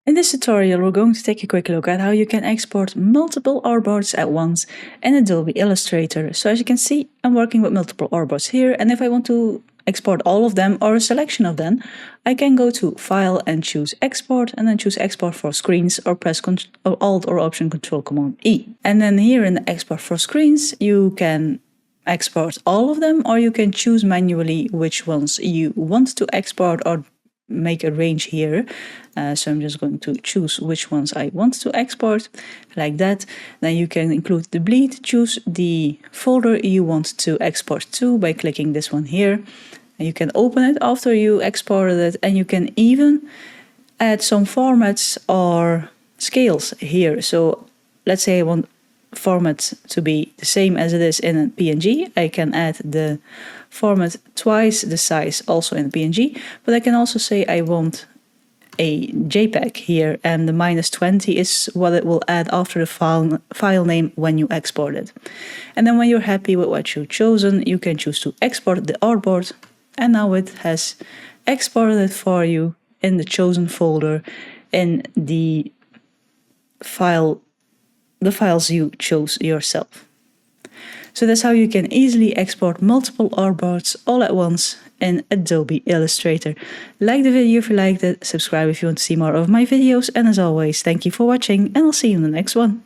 In this tutorial, we're going to take a quick look at how you can export multiple artboards at once in Adobe Illustrator. So as you can see, I'm working with multiple artboards here, and if I want to export all of them or a selection of them, I can go to File and choose Export, and then choose Export for Screens, or press Alt or Option Control Command E. And then here in the Export for Screens, you can export all of them, or you can choose manually which ones you want to export or make a range here. So I'm just going to choose which ones I want to export, like that. Then you can include the bleed, choose the folder you want to export to by clicking this one here. And you can open it after you exported it, and you can even add some formats or scales here. So let's say I want format to be the same as it is in a PNG. I can add the format twice the size also in PNG, but I can also say I want a JPEG here, and the -20 is what it will add after the file name when you export it. And then when you're happy with what you've chosen, you can choose to export the artboard, and now it has exported it for you in the chosen folder in the files you chose yourself. So that's how you can easily export multiple artboards all at once in Adobe Illustrator. Like the video if you liked it, subscribe if you want to see more of my videos, and as always, thank you for watching, and I'll see you in the next one.